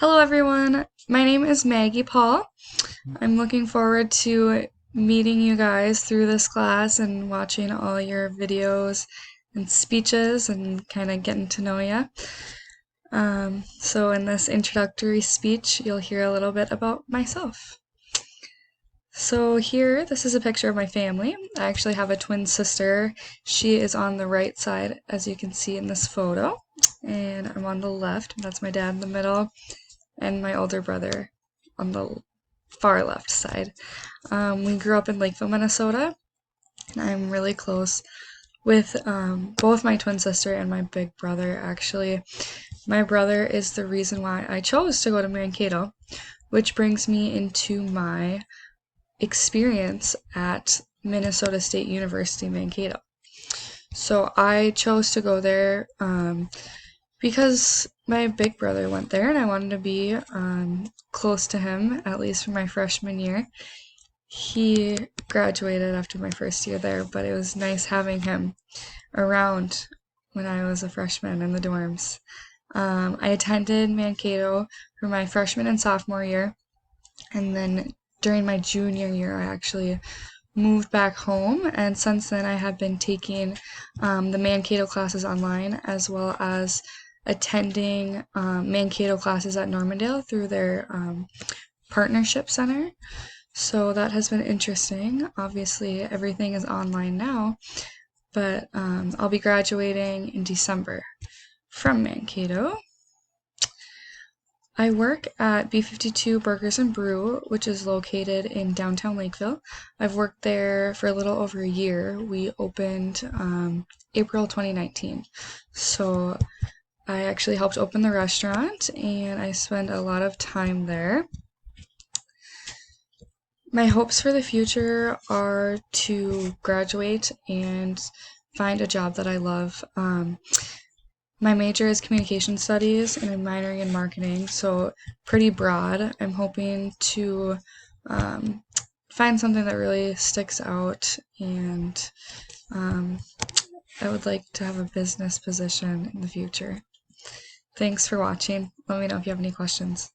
Hello, everyone. My name is Maggie Paul. I'm looking forward to meeting you guys through this class and watching all your videos and speeches and kind of getting to know you. So, in this introductory speech, you'll hear a little bit about myself. So, here, this is a picture of my family. I actually have a twin sister. She is on the right side, as you can see in this photo, and I'm on the left. That's my dad in the middle, and my older brother on the far left side. We grew up in Lakeville, Minnesota, and I'm really close with both my twin sister and my big brother, actually. My brother is the reason why I chose to go to Mankato, which brings me into my experience at Minnesota State University, Mankato. So I chose to go there because my big brother went there and I wanted to be close to him, at least for my freshman year. He graduated after my first year there, but it was nice having him around when I was a freshman in the dorms. I attended Mankato for my freshman and sophomore year, and then during my junior year, I actually moved back home, and since then, I have been taking the Mankato classes online as well as attending Mankato classes at Normandale through their partnership center. So that has been interesting. Obviously, everything is online now, but I'll be graduating in December from Mankato. I work at B52 Burgers and Brew, which is located in downtown Lakeville. I've worked there for a little over a year. We opened April 2019. So I actually helped open the restaurant and I spend a lot of time there. My hopes for the future are to graduate and find a job that I love. My major is communication studies and I'm minoring in marketing, so pretty broad. I'm hoping to find something that really sticks out, and I would like to have a business position in the future. Thanks for watching. Let me know if you have any questions.